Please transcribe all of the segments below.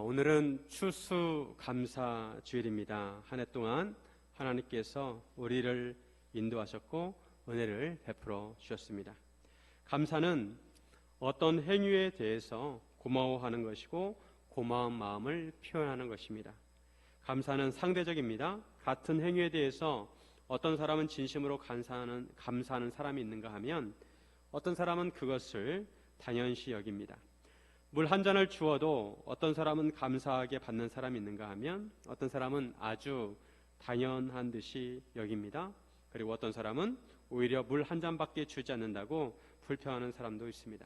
오늘은 추수감사 주일입니다. 한 해 동안 하나님께서 우리를 인도하셨고 은혜를 베풀어 주셨습니다. 감사는 어떤 행위에 대해서 고마워하는 것이고 고마운 마음을 표현하는 것입니다. 감사는 상대적입니다. 같은 행위에 대해서 어떤 사람은 진심으로 감사하는 사람이 있는가 하면 어떤 사람은 그것을 당연시 여깁니다. 물 한 잔을 주어도 어떤 사람은 감사하게 받는 사람이 있는가 하면 어떤 사람은 아주 당연한 듯이 여깁니다. 그리고 어떤 사람은 오히려 물 한 잔밖에 주지 않는다고 불평하는 사람도 있습니다.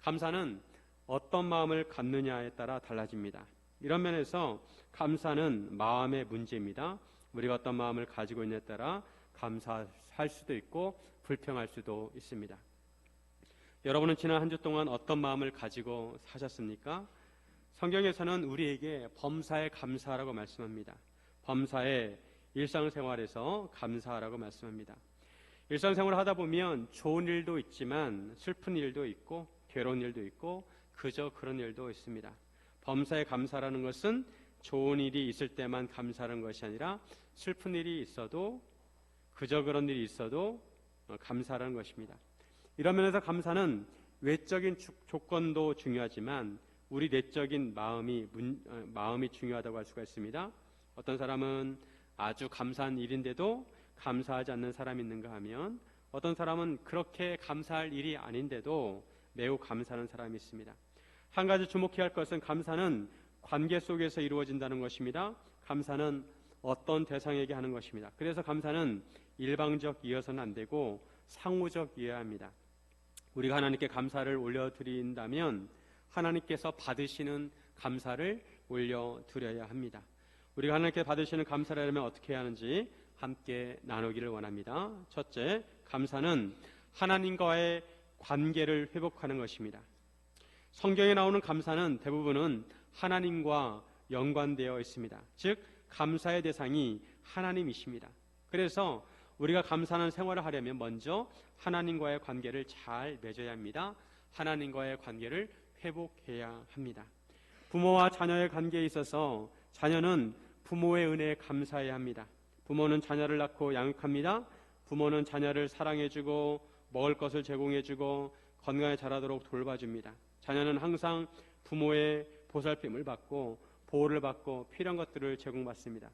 감사는 어떤 마음을 갖느냐에 따라 달라집니다. 이런 면에서 감사는 마음의 문제입니다. 우리가 어떤 마음을 가지고 있느냐에 따라 감사할 수도 있고 불평할 수도 있습니다. 여러분은 지난 한 주 동안 어떤 마음을 가지고 사셨습니까? 성경에서는 우리에게 범사에 감사하라고 말씀합니다. 범사에 일상생활에서 감사하라고 말씀합니다. 일상생활을 하다 보면 좋은 일도 있지만 슬픈 일도 있고 괴로운 일도 있고 그저 그런 일도 있습니다. 범사에 감사라는 것은 좋은 일이 있을 때만 감사하는 것이 아니라 슬픈 일이 있어도 그저 그런 일이 있어도 감사하는 것입니다. 이런 면에서 감사는 외적인 조건도 중요하지만 우리 내적인 마음이 중요하다고 할 수가 있습니다. 어떤 사람은 아주 감사한 일인데도 감사하지 않는 사람이 있는가 하면 어떤 사람은 그렇게 감사할 일이 아닌데도 매우 감사하는 사람이 있습니다. 한 가지 주목해야 할 것은 감사는 관계 속에서 이루어진다는 것입니다. 감사는 어떤 대상에게 하는 것입니다. 그래서 감사는 일방적이어서는 안 되고 상호적이어야 합니다. 우리가 하나님께 감사를 올려드린다면 하나님께서 받으시는 감사를 올려드려야 합니다. 우리가 하나님께 받으시는 감사를 하려면 어떻게 해야 하는지 함께 나누기를 원합니다. 첫째, 감사는 하나님과의 관계를 회복하는 것입니다. 성경에 나오는 감사는 대부분은 하나님과 연관되어 있습니다. 즉 감사의 대상이 하나님이십니다. 그래서 우리가 감사하는 생활을 하려면 먼저 하나님과의 관계를 잘 맺어야 합니다. 하나님과의 관계를 회복해야 합니다. 부모와 자녀의 관계에 있어서 자녀는 부모의 은혜에 감사해야 합니다. 부모는 자녀를 낳고 양육합니다. 부모는 자녀를 사랑해주고 먹을 것을 제공해주고 건강에 자라도록 돌봐줍니다. 자녀는 항상 부모의 보살핌을 받고 보호를 받고 필요한 것들을 제공받습니다.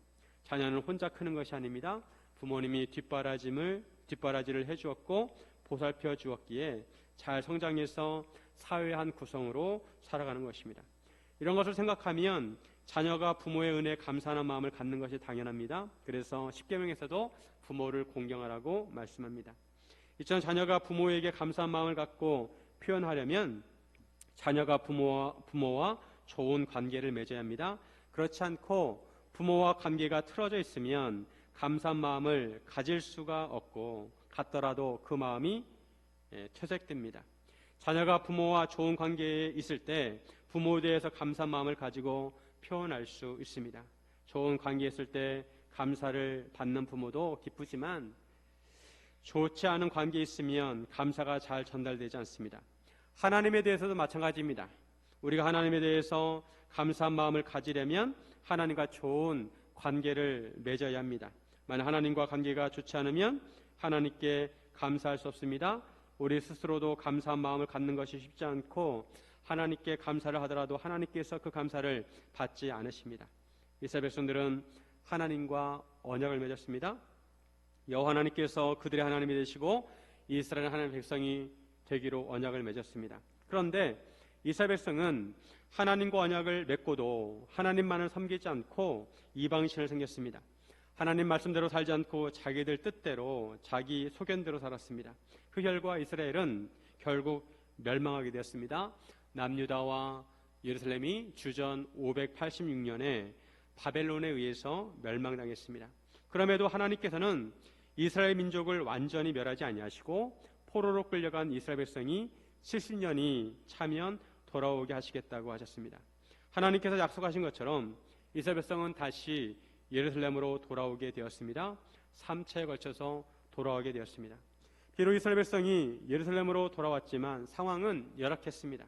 자녀는 혼자 크는 것이 아닙니다. 부모님이 뒷바라지를 해주었고 보살펴 주었기에 잘 성장해서 사회의 한 구성으로 살아가는 것입니다. 이런 것을 생각하면 자녀가 부모의 은혜에 감사하는 마음을 갖는 것이 당연합니다. 그래서 십계명에서도 부모를 공경하라고 말씀합니다. 이처럼 자녀가 부모에게 감사한 마음을 갖고 표현하려면 자녀가 부모와 좋은 관계를 맺어야 합니다. 그렇지 않고 부모와 관계가 틀어져 있으면 감사한 마음을 가질 수가 없고 갖더라도 그 마음이 퇴색됩니다. 자녀가 부모와 좋은 관계에 있을 때 부모에 대해서 감사한 마음을 가지고 표현할 수 있습니다. 좋은 관계에 있을 때 감사를 받는 부모도 기쁘지만 좋지 않은 관계에 있으면 감사가 잘 전달되지 않습니다. 하나님에 대해서도 마찬가지입니다. 우리가 하나님에 대해서 감사한 마음을 가지려면 하나님과 좋은 관계를 맺어야 합니다. 만약 하나님과 관계가 좋지 않으면 하나님께 감사할 수 없습니다. 우리 스스로도 감사한 마음을 갖는 것이 쉽지 않고 하나님께 감사를 하더라도 하나님께서 그 감사를 받지 않으십니다. 이스라엘 백성들은 하나님과 언약을 맺었습니다. 여호와 하나님께서 그들의 하나님이 되시고 이스라엘 하나님의 백성이 되기로 언약을 맺었습니다. 그런데 이스라엘 백성은 하나님과 언약을 맺고도 하나님만을 섬기지 않고 이방신을 섬겼습니다. 하나님 말씀대로 살지 않고 자기들 뜻대로 자기 소견대로 살았습니다. 그 결과 이스라엘은 결국 멸망하게 되었습니다. 남유다와 예루살렘이 주전 586년에 바벨론에 의해서 멸망당했습니다. 그럼에도 하나님께서는 이스라엘 민족을 완전히 멸하지 아니하시고 포로로 끌려간 이스라엘 백성이 70년이 차면 돌아오게 하시겠다고 하셨습니다. 하나님께서 약속하신 것처럼 이스라엘 백성은 다시 예루살렘으로 돌아오게 되었습니다. 3차에 걸쳐서 돌아오게 되었습니다. 비록 이스라엘 백성이 예루살렘으로 돌아왔지만 상황은 열악했습니다.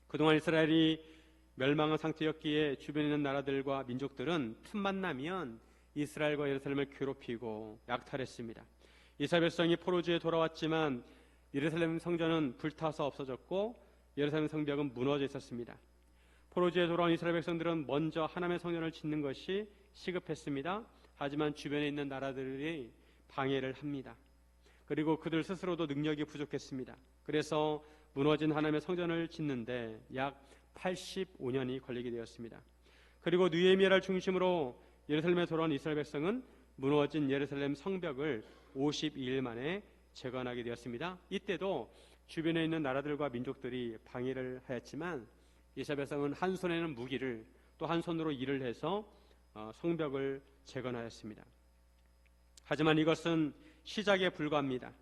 그동안 이스라엘이 멸망한 상태였기에 주변에 있는 나라들과 민족들은 틈만 나면 이스라엘과 예루살렘을 괴롭히고 약탈했습니다. 이스라엘 백성이 포로지에 돌아왔지만 예루살렘 성전은 불타서 없어졌고 예루살렘 성벽은 무너져 있었습니다. 포로지에 돌아온 이스라엘 백성들은 먼저 하나님의 성전을 짓는 것이 시급했습니다. 하지만 주변에 있는 나라들이 방해를 합니다. 그리고 그들 스스로도 능력이 부족했습니다. 그래서 무너진 하나님의 성전을 짓는데 약 85년이 걸리게 되었습니다. 그리고 느헤미야를 중심으로 예루살렘에 돌아온 이스라엘 백성은 무너진 예루살렘 성벽을 52일 만에 재건하게 되었습니다. 이때도 주변에 있는 나라들과 민족들이 방해를 하였지만 이스라엘 백성은 한 손에는 무기를 또 한 손으로 일을 해서 성벽을 재건하였습니다. 하지만 이것은 시작에 불과합니다.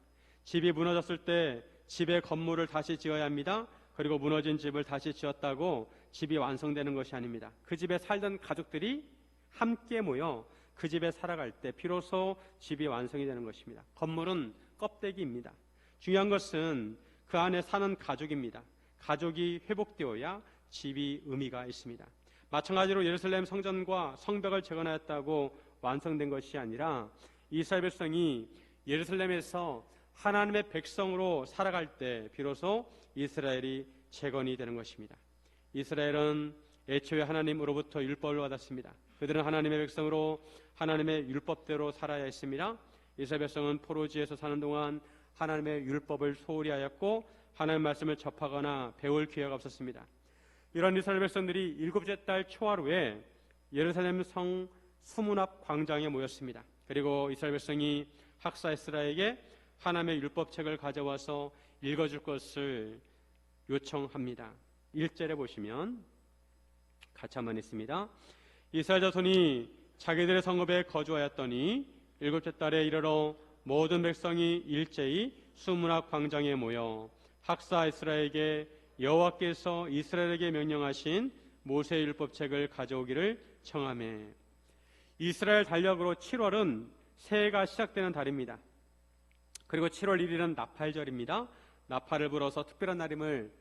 집이 무너졌을 때 집의 건물을 다시 지어야 합니다. 그리고 무너진 집을 다시 지었다고 집이 완성되는 것이 아닙니다. 그 집에 살던 가족들이 함께 모여 그 집에 살아갈 때 비로소 집이 완성이 되는 것입니다. 건물은 껍데기입니다. 중요한 것은 그 안에 사는 가족입니다. 가족이 회복되어야 집이 의미가 있습니다. 마찬가지로 예루살렘 성전과 성벽을 재건하였다고 완성된 것이 아니라 이스라엘 백성이 예루살렘에서 하나님의 백성으로 살아갈 때 비로소 이스라엘이 재건이 되는 것입니다. 이스라엘은 애초에 하나님으로부터 율법을 받았습니다. 그들은 하나님의 백성으로 하나님의 율법대로 살아야 했습니다. 이스라엘 백성은 포로지에서 사는 동안 하나님의 율법을 소홀히 하였고 하나님의 말씀을 접하거나 배울 기회가 없었습니다. 이런 이스라엘 백성들이 7째 달 초하루에 예루살렘 성 수문 앞 광장에 모였습니다. 그리고 이스라엘 백성이 학사 에스라에게 하나님의 율법책을 가져와서 읽어줄 것을 요청합니다. 1절에 보시면 같이 한번 있습니다. 이스라엘 자손이 자기들의 성읍에 거주하였더니 7째 달에 이르러 모든 백성이 일제히 수문 앞 광장에 모여 학사 에스라에게 여호와께서 이스라엘에게 명령하신 모세의 율법책을 가져오기를 청하매. 이스라엘 달력으로 7월은 새해가 시작되는 달입니다. 그리고 7월 1일은 나팔절입니다. 나팔을 불어서 특별한 날임을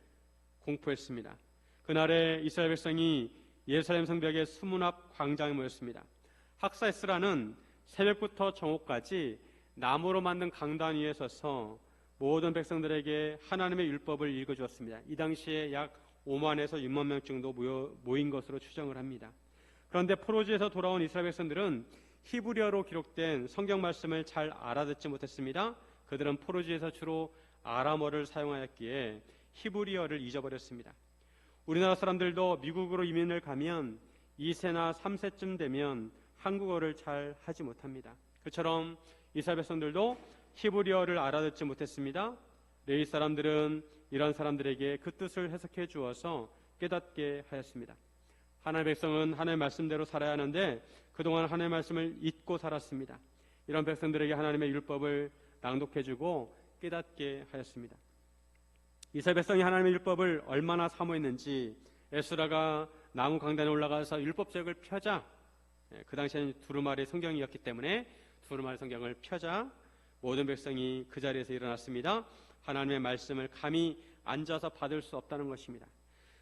공포했습니다. 그날에 이스라엘 백성이 예루살렘 성벽의 수문 앞 광장에 모였습니다. 학사 에스라는 새벽부터 정오까지 나무로 만든 강단 위에 서서 모든 백성들에게 하나님의 율법을 읽어주었습니다. 이 당시에 약 5만에서 6만 명 정도 모인 것으로 추정을 합니다. 그런데 포로지에서 돌아온 이스라엘 백성들은 히브리어로 기록된 성경 말씀을 잘 알아듣지 못했습니다. 그들은 포로지에서 주로 아람어를 사용하였기에 히브리어를 잊어버렸습니다. 우리나라 사람들도 미국으로 이민을 가면 2세나 3세쯤 되면 한국어를 잘 하지 못합니다. 그처럼 이스라엘 백성들도 히브리어를 알아듣지 못했습니다. 레위 사람들은 이런 사람들에게 그 뜻을 해석해 주어서 깨닫게 하였습니다. 하나님의 백성은 하나님의 말씀대로 살아야 하는데 그동안 하나님의 말씀을 잊고 살았습니다. 이런 백성들에게 하나님의 율법을 낭독해주고 깨닫게 하였습니다. 이스라엘 백성이 하나님의 율법을 얼마나 사모했는지 에스라가 나무 강단에 올라가서 율법책을 펴자, 그 당시에는 두루마리 성경이었기 때문에 두루마리 성경을 펴자 모든 백성이 그 자리에서 일어났습니다. 하나님의 말씀을 감히 앉아서 받을 수 없다는 것입니다.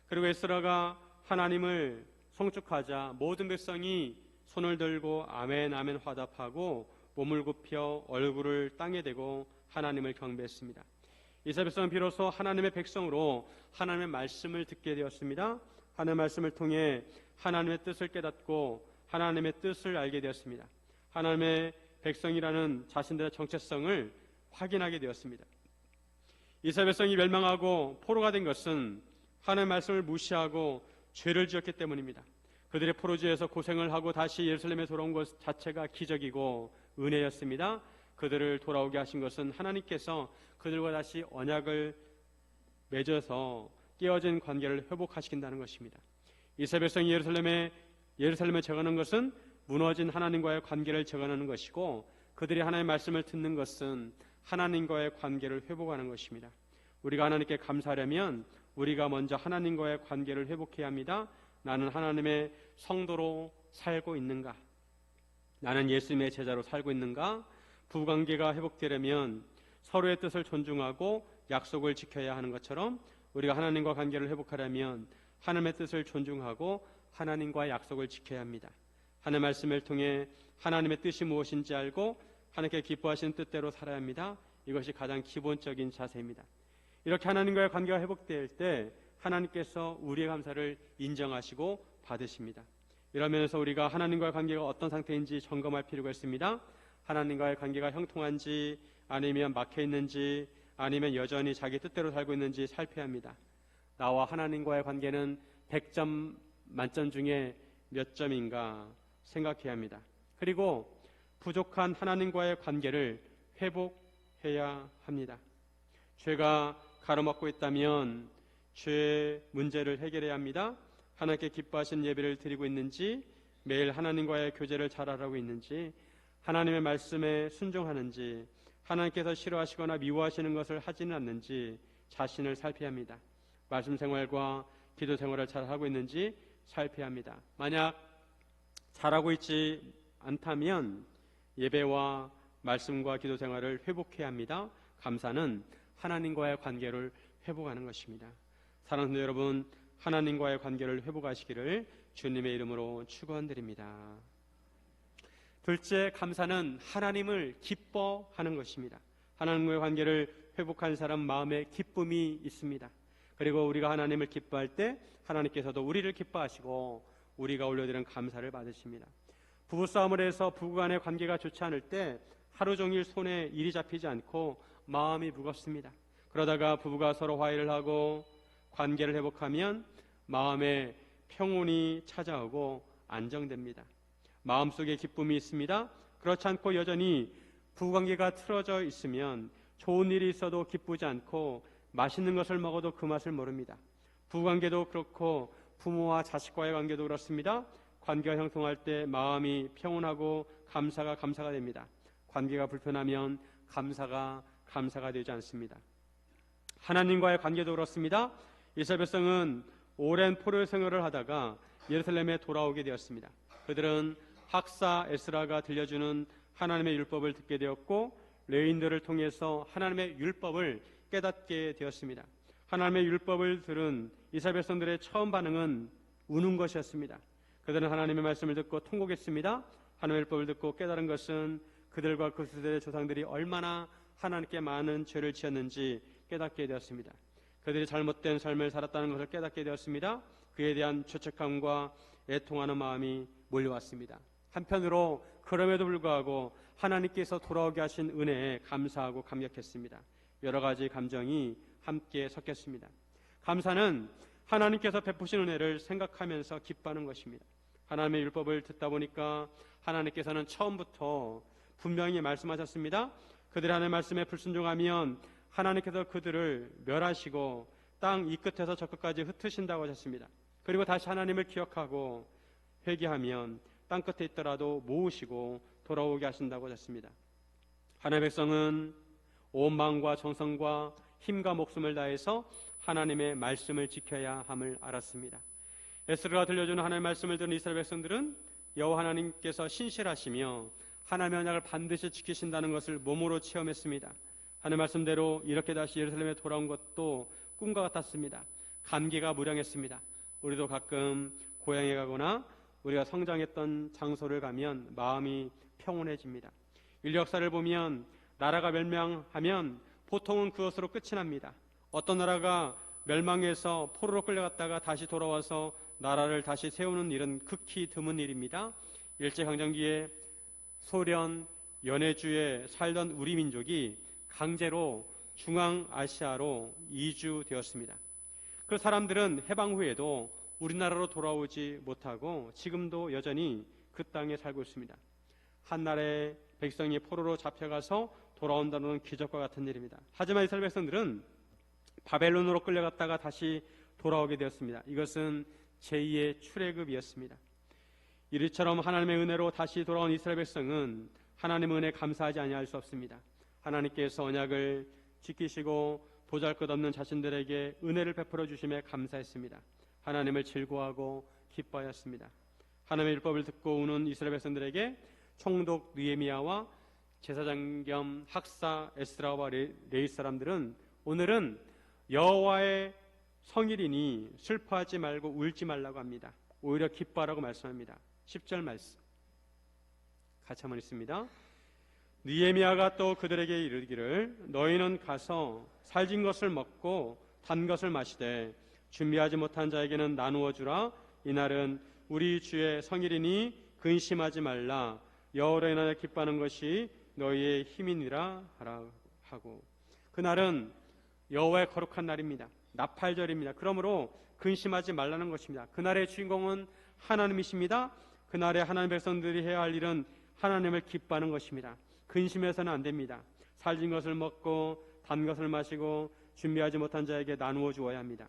그리고 에스라가 하나님을 송축하자 모든 백성이 손을 들고 아멘 아멘 화답하고 몸을 굽혀 얼굴을 땅에 대고 하나님을 경배했습니다. 이스라엘 백성은 비로소 하나님의 백성으로 하나님의 말씀을 듣게 되었습니다. 하나님의 말씀을 통해 하나님의 뜻을 깨닫고 하나님의 뜻을 알게 되었습니다. 하나님의 백성이라는 자신들의 정체성을 확인하게 되었습니다. 이스라엘 백성이 멸망하고 포로가 된 것은 하나님의 말씀을 무시하고 죄를 지었기 때문입니다. 그들의 포로지에서 고생을 하고 다시 예루살렘에 돌아온 것 자체가 기적이고 은혜였습니다. 그들을 돌아오게 하신 것은 하나님께서 그들과 다시 언약을 맺어서 깨어진 관계를 회복하시킨다는 것입니다. 이스라엘 백성이 예루살렘에 재건한 것은 무너진 하나님과의 관계를 재건하는 것이고 그들이 하나님의 말씀을 듣는 것은 하나님과의 관계를 회복하는 것입니다. 우리가 하나님께 감사하려면 우리가 먼저 하나님과의 관계를 회복해야 합니다. 나는 하나님의 성도로 살고 있는가? 나는 예수님의 제자로 살고 있는가? 부부관계가 회복되려면 서로의 뜻을 존중하고 약속을 지켜야 하는 것처럼 우리가 하나님과 관계를 회복하려면 하나님의 뜻을 존중하고 하나님과의 약속을 지켜야 합니다. 하나님의 말씀을 통해 하나님의 뜻이 무엇인지 알고 하나님께 기뻐하시는 뜻대로 살아야 합니다. 이것이 가장 기본적인 자세입니다. 이렇게 하나님과의 관계가 회복될 때 하나님께서 우리의 감사를 인정하시고 받으십니다. 이런 면에서 우리가 하나님과의 관계가 어떤 상태인지 점검할 필요가 있습니다. 하나님과의 관계가 형통한지, 아니면 막혀있는지, 아니면 여전히 자기 뜻대로 살고 있는지 살펴야 합니다. 나와 하나님과의 관계는 100점 만점 중에 몇 점인가 생각해야 합니다. 그리고 부족한 하나님과의 관계를 회복해야 합니다. 죄가 가로막고 있다면 죄의 문제를 해결해야 합니다. 하나님께 기뻐하시는 예배를 드리고 있는지, 매일 하나님과의 교제를 잘하고 있는지, 하나님의 말씀에 순종하는지, 하나님께서 싫어하시거나 미워하시는 것을 하지는 않는지 자신을 살펴야 합니다. 말씀 생활과 기도 생활을 잘하고 있는지 살펴야 합니다. 만약 잘하고 있지 않다면 예배와 말씀과 기도 생활을 회복해야 합니다. 감사는 하나님과의 관계를 회복하는 것입니다. 사랑하는 여러분, 하나님과의 관계를 회복하시기를 주님의 이름으로 축원드립니다. 둘째, 감사는 하나님을 기뻐하는 것입니다. 하나님과의 관계를 회복한 사람 마음에 기쁨이 있습니다. 그리고 우리가 하나님을 기뻐할 때 하나님께서도 우리를 기뻐하시고 우리가 올려드리는 감사를 받으십니다. 부부싸움을 해서 부부간의 관계가 좋지 않을 때 하루 종일 손에 일이 잡히지 않고 마음이 무겁습니다. 그러다가 부부가 서로 화해를 하고 관계를 회복하면 마음에 평온이 찾아오고 안정됩니다. 마음속에 기쁨이 있습니다. 그렇지 않고 여전히 부부관계가 틀어져 있으면 좋은 일이 있어도 기쁘지 않고 맛있는 것을 먹어도 그 맛을 모릅니다. 부부관계도 그렇고 부모와 자식과의 관계도 그렇습니다. 관계가 형통할 때 마음이 평온하고 감사가 됩니다. 관계가 불편하면 감사가 되지 않습니다. 하나님과의 관계도 그렇습니다. 이스라엘 백성은 오랜 포로 생활을 하다가 예루살렘에 돌아오게 되었습니다. 그들은 학사 에스라가 들려주는 하나님의 율법을 듣게 되었고 레위인들을 통해서 하나님의 율법을 깨닫게 되었습니다. 하나님의 율법을 들은 이스라엘 백성들의 처음 반응은 우는 것이었습니다. 그들은 하나님의 말씀을 듣고 통곡했습니다. 하나님의 율법을 듣고 깨달은 것은 그들과 그 세대의 조상들이 얼마나 하나님께 많은 죄를 지었는지 깨닫게 되었습니다. 그들이 잘못된 삶을 살았다는 것을 깨닫게 되었습니다. 그에 대한 죄책감과 애통하는 마음이 몰려왔습니다. 한편으로 그럼에도 불구하고 하나님께서 돌아오게 하신 은혜에 감사하고 감격했습니다. 여러 가지 감정이 함께 섞였습니다. 감사는 하나님께서 베푸신 은혜를 생각하면서 기뻐하는 것입니다. 하나님의 율법을 듣다 보니까 하나님께서는 처음부터 분명히 말씀하셨습니다. 그들이 하나님의 말씀에 불순종하면 하나님께서 그들을 멸하시고 땅 이 끝에서 저 끝까지 흩으신다고 하셨습니다. 그리고 다시 하나님을 기억하고 회개하면 땅 끝에 있더라도 모으시고 돌아오게 하신다고 하셨습니다. 하나님의 백성은 온 마음과 정성과 힘과 목숨을 다해서 하나님의 말씀을 지켜야 함을 알았습니다. 에스라가 들려주는 하나님의 말씀을 들은 이스라엘 백성들은 여호와 하나님께서 신실하시며 하나님의 언약을 반드시 지키신다는 것을 몸으로 체험했습니다. 하나님의 말씀대로 이렇게 다시 예루살렘에 돌아온 것도 꿈과 같았습니다. 감기가 무량했습니다. 우리도 가끔 고향에 가거나 우리가 성장했던 장소를 가면 마음이 평온해집니다. 인류 역사를 보면 나라가 멸망하면 보통은 그것으로 끝이 납니다. 어떤 나라가 멸망해서 포로로 끌려갔다가 다시 돌아와서 나라를 다시 세우는 일은 극히 드문 일입니다. 일제강점기에 소련, 연해주에 살던 우리 민족이 강제로 중앙아시아로 이주되었습니다. 그 사람들은 해방 후에도 우리나라로 돌아오지 못하고 지금도 여전히 그 땅에 살고 있습니다. 한나라의 백성이 포로로 잡혀가서 돌아온다는 건 기적과 같은 일입니다. 하지만 이스라엘 백성들은 바벨론으로 끌려갔다가 다시 돌아오게 되었습니다. 이것은 제2의 출애굽이었습니다. 이리처럼 하나님의 은혜로 다시 돌아온 이스라엘 백성은 하나님의 은혜에 감사하지 아니할 수 없습니다. 하나님께서 언약을 지키시고 보잘것없는 자신들에게 은혜를 베풀어 주심에 감사했습니다. 하나님을 즐거워하고 기뻐하였습니다. 하나님의 율법을 듣고 우는 이스라엘 백성들에게 총독 느헤미야와 제사장 겸 학사 에스라와 레위 사람들은 오늘은 여호와의 성일이니 슬퍼하지 말고 울지 말라고 합니다. 오히려 기뻐하라고 말씀합니다. 10절 말씀 같이 한번 읽습니다. 느헤미야가 또 그들에게 이르기를 너희는 가서 살진 것을 먹고 단 것을 마시되 준비하지 못한 자에게는 나누어 주라. 이날은 우리 주의 성일이니 근심하지 말라. 여호와로 인하여 기뻐하는 것이 너희의 힘이니라 하라 하고, 그날은 여호와의 거룩한 날입니다. 나팔절입니다. 그러므로 근심하지 말라는 것입니다. 그날의 주인공은 하나님이십니다. 그날에 하나님 백성들이 해야 할 일은 하나님을 기뻐하는 것입니다. 근심해서는 안 됩니다. 살진 것을 먹고 단 것을 마시고 준비하지 못한 자에게 나누어 주어야 합니다.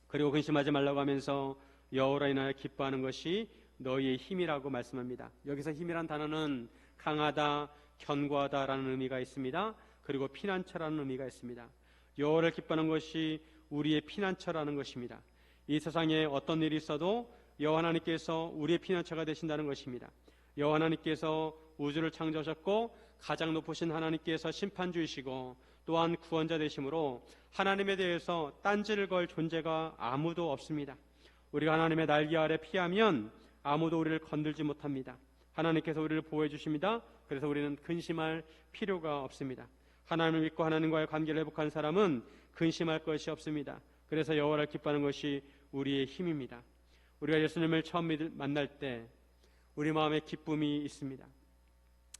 그리고 근심하지 말라고 하면서 여호와로 인하여 기뻐하는 것이 너희의 힘이라고 말씀합니다. 여기서 힘이란 단어는 강하다, 견고하다라는 의미가 있습니다. 그리고 피난처라는 의미가 있습니다. 여호와를 기뻐하는 것이 우리의 피난처라는 것입니다. 이 세상에 어떤 일이 있어도 여호와 하나님께서 우리의 피난처가 되신다는 것입니다. 여호와 하나님께서 우주를 창조하셨고 가장 높으신 하나님께서 심판주이시고 또한 구원자 되심으로 하나님에 대해서 딴지를 걸 존재가 아무도 없습니다. 우리가 하나님의 날개 아래 피하면 아무도 우리를 건들지 못합니다. 하나님께서 우리를 보호해 주십니다. 그래서 우리는 근심할 필요가 없습니다. 하나님을 믿고 하나님과의 관계를 회복한 사람은 근심할 것이 없습니다. 그래서 여호와를 기뻐하는 것이 우리의 힘입니다. 우리가 예수님을 처음 만날 때 우리 마음에 기쁨이 있습니다.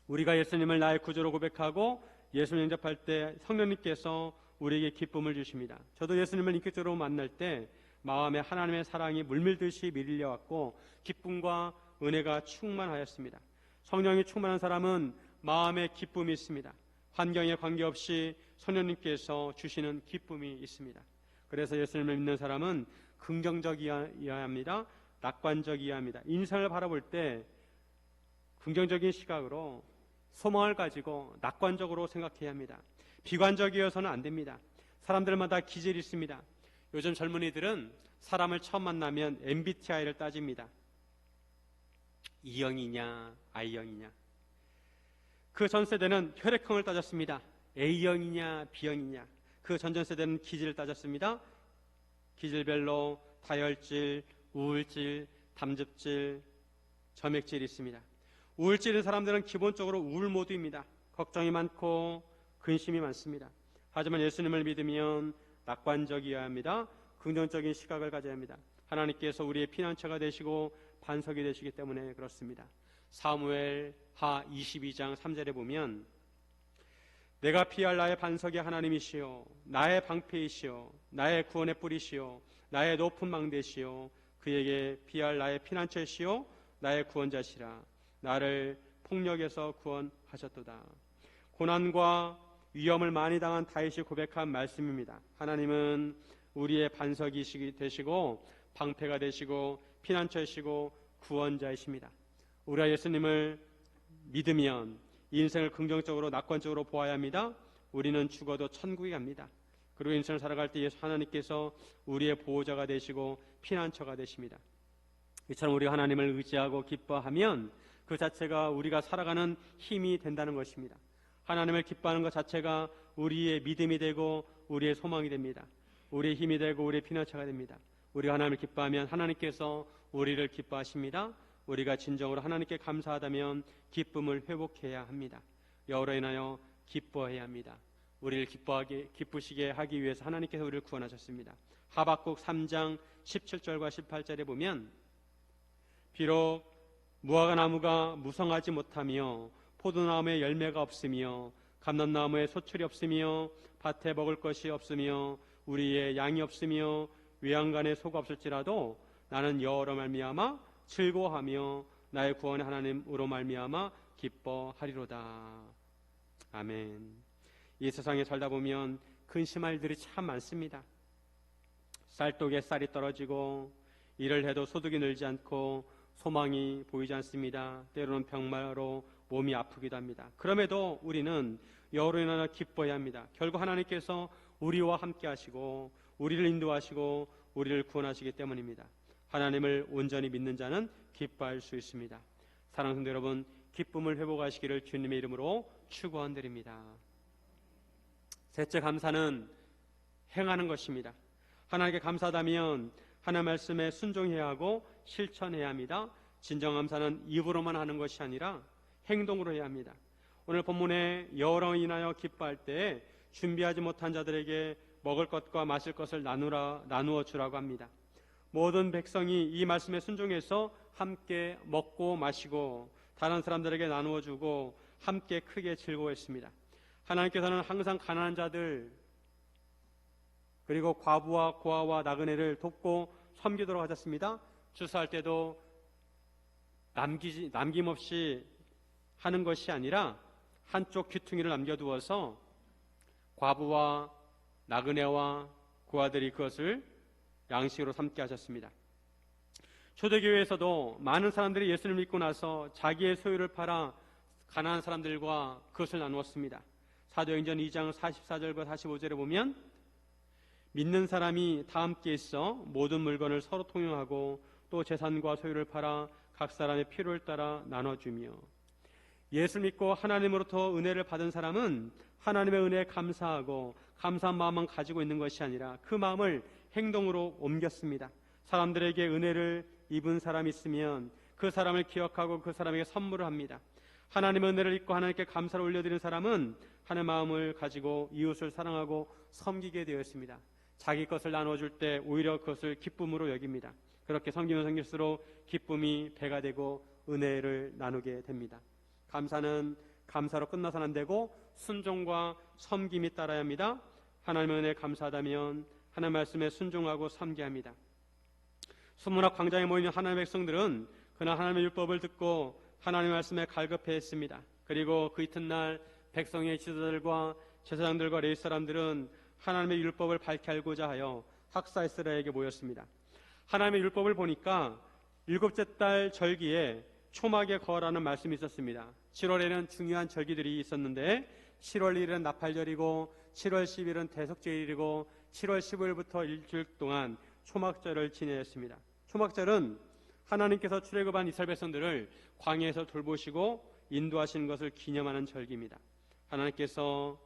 우리가 예수님을 나의 구주로 고백하고 예수님 영접할 때 성령님께서 우리에게 기쁨을 주십니다. 저도 예수님을 인격적으로 만날 때 마음에 하나님의 사랑이 물밀듯이 밀려왔고 기쁨과 은혜가 충만하였습니다. 성령이 충만한 사람은 마음에 기쁨이 있습니다. 환경에 관계없이 성령님께서 주시는 기쁨이 있습니다. 그래서 예수님을 믿는 사람은 긍정적이어야 합니다. 낙관적이어야 합니다. 인생을 바라볼 때 긍정적인 시각으로 소망을 가지고 낙관적으로 생각해야 합니다. 비관적이어서는 안 됩니다. 사람들마다 기질이 있습니다. 요즘 젊은이들은 사람을 처음 만나면 MBTI를 따집니다. E형이냐 I형이냐. 그 전 세대는 혈액형을 따졌습니다. A형이냐 B형이냐. 그 전전 세대는 기질을 따졌습니다. 기질별로 다혈질, 우울질, 담즙질, 점액질이 있습니다. 우울질인 사람들은 기본적으로 우울 모드입니다. 걱정이 많고 근심이 많습니다. 하지만 예수님을 믿으면 낙관적이어야 합니다. 긍정적인 시각을 가져야 합니다. 하나님께서 우리의 피난처가 되시고 반석이 되시기 때문에 그렇습니다. 사무엘 하 22장 3절에 보면 내가 피할 나의 반석이 하나님이시요 나의 방패이시요 나의 구원의 뿌리시요 나의 높은 망대시요 그에게 피할 나의 피난처시요 나의 구원자시라. 나를 폭력에서 구원하셨도다. 고난과 위험을 많이 당한 다윗이 고백한 말씀입니다. 하나님은 우리의 반석이 되시고 방패가 되시고 피난처이시고 구원자이십니다. 우리가 예수님을 믿으면 인생을 긍정적으로 낙관적으로 보아야 합니다. 우리는 죽어도 천국에 갑니다. 그리고 인생을 살아갈 때 예수 하나님께서 우리의 보호자가 되시고 피난처가 되십니다. 이처럼 우리가 하나님을 의지하고 기뻐하면 그 자체가 우리가 살아가는 힘이 된다는 것입니다. 하나님을 기뻐하는 것 자체가 우리의 믿음이 되고 우리의 소망이 됩니다. 우리의 힘이 되고 우리의 피난처가 됩니다. 우리가 하나님을 기뻐하면 하나님께서 우리를 기뻐하십니다. 우리가 진정으로 하나님께 감사하다면 기쁨을 회복해야 합니다. 여호와로 인하여 기뻐해야 합니다. 우리를 기쁘시게 하기 위해서 하나님께서 우리를 구원하셨습니다. 하박국 3장 17절과 18절에 보면 비록 무화과나무가 무성하지 못하며 포도나무에 열매가 없으며 감람나무에 소출이 없으며 밭에 먹을 것이 없으며 우리의 양이 없으며 외양간에 소가 없을지라도 나는 여호와로 말미암아 즐거워하며 나의 구원의 하나님으로 말미암아 기뻐하리로다. 아멘. 이 세상에 살다 보면 근심할 일들이 참 많습니다. 쌀독에 쌀이 떨어지고 일을 해도 소득이 늘지 않고 소망이 보이지 않습니다. 때로는 병마로 몸이 아프기도 합니다. 그럼에도 우리는 여호와로 인하여 기뻐해야 합니다. 결국 하나님께서 우리와 함께 하시고 우리를 인도하시고 우리를 구원하시기 때문입니다. 하나님을 온전히 믿는 자는 기뻐할 수 있습니다. 사랑하는 성도 여러분, 기쁨을 회복하시기를 주님의 이름으로 축원드립니다. 셋째, 감사는 행하는 것입니다. 하나님께 감사하다면 하나님 말씀에 순종해야 하고 실천해야 합니다. 진정 감사는 입으로만 하는 것이 아니라 행동으로 해야 합니다. 오늘 본문에 여호와로 인하여 기뻐할 때에 준비하지 못한 자들에게 먹을 것과 마실 것을 나누어 주라고 합니다. 모든 백성이 이 말씀에 순종해서 함께 먹고 마시고 다른 사람들에게 나누어 주고 함께 크게 즐거워했습니다. 하나님께서는 항상 가난한 자들 그리고 과부와 고아와 나그네를 돕고 섬기도록 하셨습니다. 주사할 때도 남김없이 하는 것이 아니라 한쪽 귀퉁이를 남겨두어서 과부와 나그네와 고아들이 그것을 양식으로 삼게 하셨습니다. 초대교회에서도 많은 사람들이 예수를 믿고 나서 자기의 소유를 팔아 가난한 사람들과 그것을 나누었습니다. 사도행전 2장 44절과 45절에 보면 믿는 사람이 다 함께 있어 모든 물건을 서로 통용하고 또 재산과 소유를 팔아 각 사람의 필요를 따라 나눠주며, 예수를 믿고 하나님으로부터 은혜를 받은 사람은 하나님의 은혜에 감사하고 감사한 마음만 가지고 있는 것이 아니라 그 마음을 행동으로 옮겼습니다. 사람들에게 은혜를 입은 사람이 있으면 그 사람을 기억하고 그 사람에게 선물을 합니다. 하나님의 은혜를 입고 하나님께 감사를 올려드리는 사람은 하나님의 마음을 가지고 이웃을 사랑하고 섬기게 되었습니다. 자기 것을 나눠줄 때 오히려 그것을 기쁨으로 여깁니다. 그렇게 섬기면 섬길수록 기쁨이 배가 되고 은혜를 나누게 됩니다. 감사는 감사로 끝나서는 안 되고 순종과 섬김이 따라야 합니다. 하나님의 은혜에 감사하다면 하나님의 말씀에 순종하고 섬겨야 합니다. 수문학 광장에 모이는 하나님의 백성들은 그날 하나님의 율법을 듣고 하나님의 말씀에 갈급해했습니다. 그리고 그 이튿날 백성의 지도자들과 제사장들과 레위 사람들은 하나님의 율법을 밝히 알고자 하여 학사에스라에게 모였습니다. 하나님의 율법을 보니까 일곱째 달 절기에 초막에 거하라는 말씀이 있었습니다. 7월에는 중요한 절기들이 있었는데 7월 1일은 나팔절이고 7월 10일은 대속제일이고 7월 15일부터 일주일 동안 초막절을 지내었습니다. 초막절은 하나님께서 출애굽한 이스라엘 백성들을 광야에서 돌보시고 인도하시는 것을 기념하는 절기입니다. 하나님께서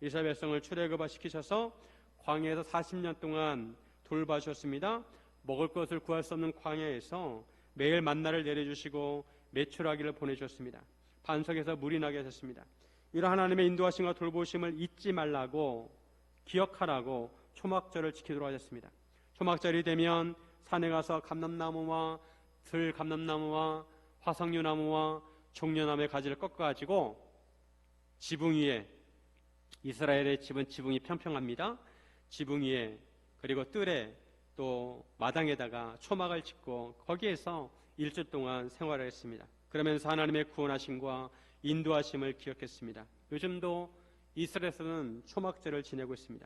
이스라엘 백성을 출애굽시키셔서 광야에서 40년 동안 돌봐주셨습니다. 먹을 것을 구할 수 없는 광야에서 매일 만나를 내려주시고 메추라기를 보내주셨습니다. 반석에서 물이 나게 하셨습니다. 이런 하나님의 인도하심과 돌보심을 잊지 말라고 기억하라고 초막절을 지키도록 하셨습니다. 초막절이 되면 산에 가서 감람나무와 들감람나무와 화석류나무와 종려나무의 가지를 꺾어가지고 지붕 위에, 이스라엘의 집은 지붕이 평평합니다. 지붕 위에 그리고 뜰에 또 마당에다가 초막을 짓고 거기에서 일주일 동안 생활을 했습니다. 그러면서 하나님의 구원하심과 인도하심을 기억했습니다. 요즘도 이스라엘에서는 초막절을 지내고 있습니다.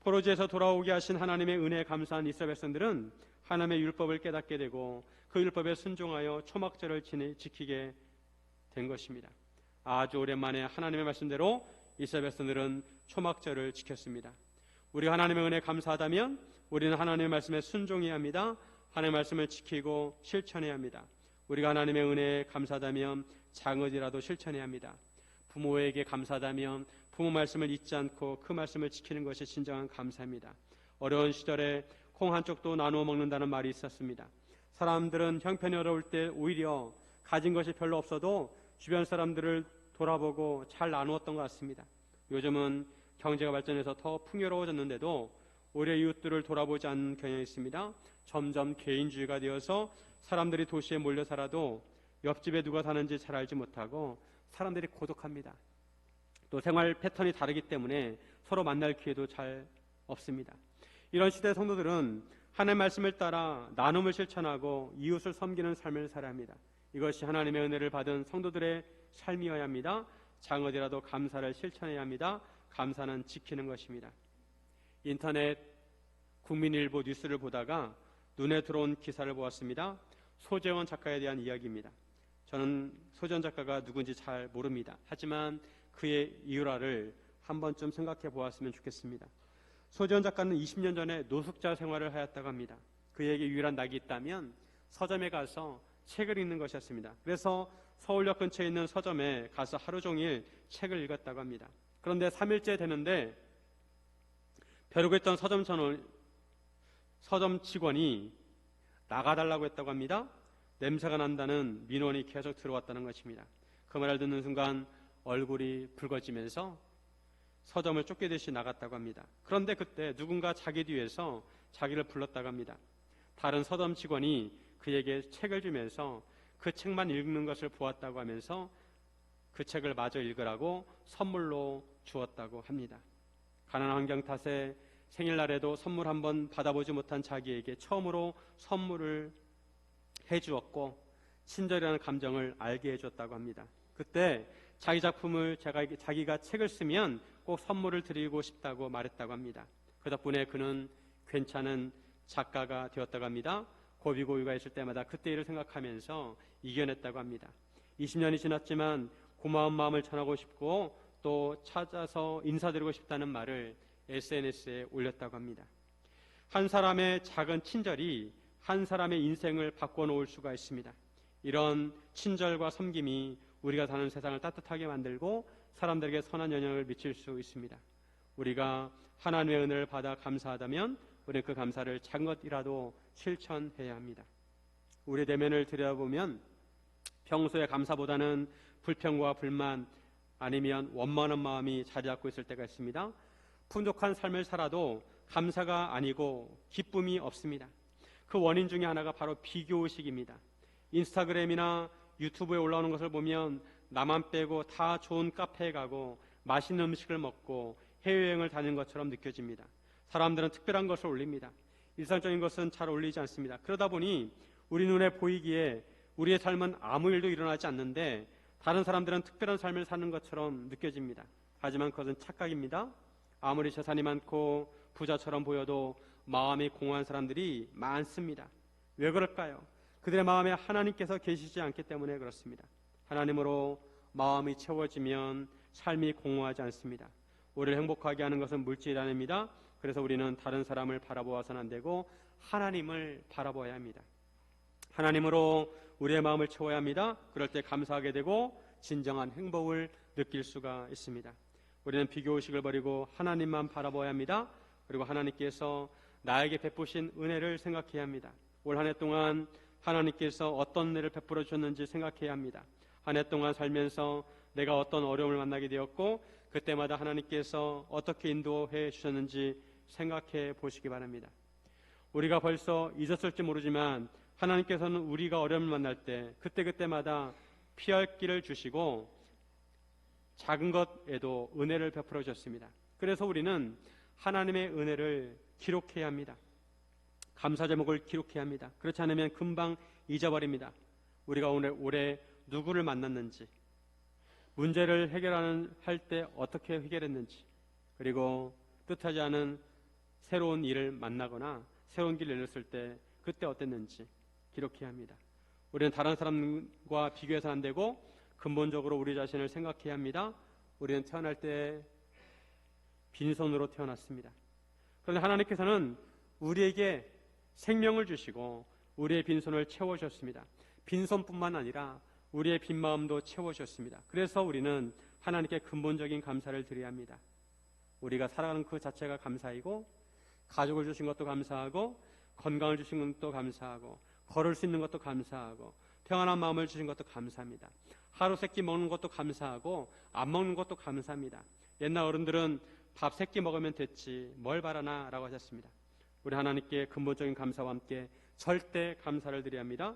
포로지에서 돌아오게 하신 하나님의 은혜에 감사한 이스라엘 백성들은 하나님의 율법을 깨닫게 되고 그 율법에 순종하여 초막절을 지키게 된 것입니다. 아주 오랜만에 하나님의 말씀대로 이스라엘 백성들은 초막절을 지켰습니다. 우리가 하나님의 은혜에 감사하다면 우리는 하나님의 말씀에 순종해야 합니다. 하나님의 말씀을 지키고 실천해야 합니다. 우리가 하나님의 은혜에 감사하다면 장어지라도 실천해야 합니다. 부모에게 감사하다면 부모 말씀을 잊지 않고 그 말씀을 지키는 것이 진정한 감사입니다. 어려운 시절에 콩 한 쪽도 나누어 먹는다는 말이 있었습니다. 사람들은 형편이 어려울 때 오히려 가진 것이 별로 없어도 주변 사람들을 돌아보고 잘 나누었던 것 같습니다. 요즘은 경제가 발전해서 더 풍요로워졌는데도 오히려 이웃들을 돌아보지 않는 경향이 있습니다. 점점 개인주의가 되어서 사람들이 도시에 몰려 살아도 옆집에 누가 사는지 잘 알지 못하고 사람들이 고독합니다. 또 생활 패턴이 다르기 때문에 서로 만날 기회도 잘 없습니다. 이런 시대의 성도들은 하나님의 말씀을 따라 나눔을 실천하고 이웃을 섬기는 삶을 살아야 합니다. 이것이 하나님의 은혜를 받은 성도들의 삶이어야 합니다. 장어디라도 감사를 실천해야 합니다. 감사는 지키는 것입니다. 인터넷 국민일보 뉴스를 보다가 눈에 들어온 기사를 보았습니다. 소재원 작가에 대한 이야기입니다. 저는 소재원 작가가 누군지 잘 모릅니다. 하지만 그의 일화를 한 번쯤 생각해 보았으면 좋겠습니다. 소재원 작가는 20년 전에 노숙자 생활을 하였다고 합니다. 그에게 유일한 낙이 있다면 서점에 가서 책을 읽는 것이었습니다. 그래서 서울역 근처에 있는 서점에 가서 하루 종일 책을 읽었다고 합니다. 그런데 3일째 되는데 벼르고 있던 서점 서점 직원이 나가달라고 했다고 합니다. 냄새가 난다는 민원이 계속 들어왔다는 것입니다. 그 말을 듣는 순간 얼굴이 붉어지면서 서점을 쫓기듯이 나갔다고 합니다. 그런데 그때 누군가 자기 뒤에서 자기를 불렀다고 합니다. 다른 서점 직원이 그에게 책을 주면서 그 책만 읽는 것을 보았다고 하면서 그 책을 마저 읽으라고 선물로 주었다고 합니다. 가난한 환경 탓에 생일날에도 선물 한번 받아보지 못한 자기에게 처음으로 선물을 해주었고 친절이라는 감정을 알게 해줬다고 합니다. 그때 자기 작품을 자기가 책을 쓰면 꼭 선물을 드리고 싶다고 말했다고 합니다. 그 덕분에 그는 괜찮은 작가가 되었다고 합니다. 고비고비가 있을 때마다 그때 일을 생각하면서 이겨냈다고 합니다. 20년이 지났지만 고마운 마음을 전하고 싶고 또 찾아서 인사드리고 싶다는 말을 SNS에 올렸다고 합니다. 한 사람의 작은 친절이 한 사람의 인생을 바꿔놓을 수가 있습니다. 이런 친절과 섬김이 우리가 사는 세상을 따뜻하게 만들고 사람들에게 선한 영향을 미칠 수 있습니다. 우리가 하나님의 은혜를 받아 감사하다면 우리는 그 감사를 작은 것이라도 실천해야 합니다. 우리의 내면을 들여다보면 평소에 감사보다는 불평과 불만 아니면 원만한 마음이 자리 잡고 있을 때가 있습니다. 풍족한 삶을 살아도 감사가 아니고 기쁨이 없습니다. 그 원인 중에 하나가 바로 비교의식입니다. 인스타그램이나 유튜브에 올라오는 것을 보면 나만 빼고 다 좋은 카페에 가고 맛있는 음식을 먹고 해외여행을 다니는 것처럼 느껴집니다. 사람들은 특별한 것을 올립니다. 일상적인 것은 잘 올리지 않습니다. 그러다 보니 우리 눈에 보이기에 우리의 삶은 아무 일도 일어나지 않는데 다른 사람들은 특별한 삶을 사는 것처럼 느껴집니다. 하지만 그것은 착각입니다. 아무리 재산이 많고 부자처럼 보여도 마음이 공허한 사람들이 많습니다. 왜 그럴까요? 그들의 마음에 하나님께서 계시지 않기 때문에 그렇습니다. 하나님으로 마음이 채워지면 삶이 공허하지 않습니다. 우리를 행복하게 하는 것은 물질이 아닙니다. 그래서 우리는 다른 사람을 바라보아서는 안 되고 하나님을 바라보아야 합니다. 하나님으로 우리의 마음을 채워야 합니다. 그럴 때 감사하게 되고 진정한 행복을 느낄 수가 있습니다. 우리는 비교의식을 버리고 하나님만 바라보아야 합니다. 그리고 하나님께서 나에게 베푸신 은혜를 생각해야 합니다. 올 한 해 동안 하나님께서 어떤 은혜를 베풀어 주셨는지 생각해야 합니다. 한 해 동안 살면서 내가 어떤 어려움을 만나게 되었고 그때마다 하나님께서 어떻게 인도해 주셨는지 생각해 보시기 바랍니다. 우리가 벌써 잊었을지 모르지만 하나님께서는 우리가 어려움을 만날 때 그때그때마다 피할 길을 주시고 작은 것에도 은혜를 베풀어 주셨습니다. 그래서 우리는 하나님의 은혜를 기록해야 합니다. 감사 제목을 기록해야 합니다. 그렇지 않으면 금방 잊어버립니다. 우리가 올해 누구를 만났는지, 문제를 할 때 어떻게 해결했는지, 그리고 뜻하지 않은 새로운 일을 만나거나 새로운 길을 열렸을 때 그때 어땠는지 기록해야 합니다. 우리는 다른 사람과 비교해서 안 되고 근본적으로 우리 자신을 생각해야 합니다. 우리는 태어날 때 빈손으로 태어났습니다. 그런데 하나님께서는 우리에게 생명을 주시고 우리의 빈손을 채워주셨습니다. 빈손뿐만 아니라 우리의 빈 마음도 채워주셨습니다. 그래서 우리는 하나님께 근본적인 감사를 드려야 합니다. 우리가 살아가는 그 자체가 감사이고 가족을 주신 것도 감사하고 건강을 주신 것도 감사하고 걸을 수 있는 것도 감사하고 평안한 마음을 주신 것도 감사합니다. 하루 세 끼 먹는 것도 감사하고 안 먹는 것도 감사합니다. 옛날 어른들은 밥 세 끼 먹으면 됐지 뭘 바라나 라고 하셨습니다. 우리 하나님께 근본적인 감사와 함께 절대 감사를 드려야 합니다.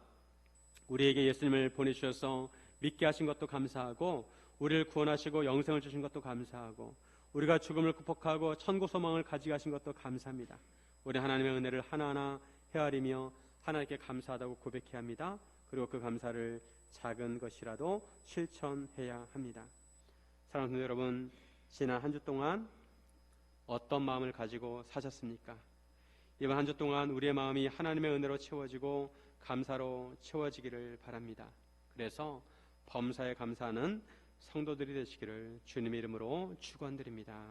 우리에게 예수님을 보내주셔서 믿게 하신 것도 감사하고 우리를 구원하시고 영생을 주신 것도 감사하고 우리가 죽음을 극복하고 천국 소망을 가지게 하신 것도 감사합니다. 우리 하나님의 은혜를 하나하나 헤아리며 하나님께 감사하다고 고백해야 합니다. 그리고 그 감사를 작은 것이라도 실천해야 합니다. 사랑하는 성도 여러분, 지난 한 주 동안 어떤 마음을 가지고 사셨습니까? 이번 한 주 동안 우리의 마음이 하나님의 은혜로 채워지고 감사로 채워지기를 바랍니다. 그래서 범사에 감사하는 성도들이 되시기를 주님의 이름으로 축원드립니다.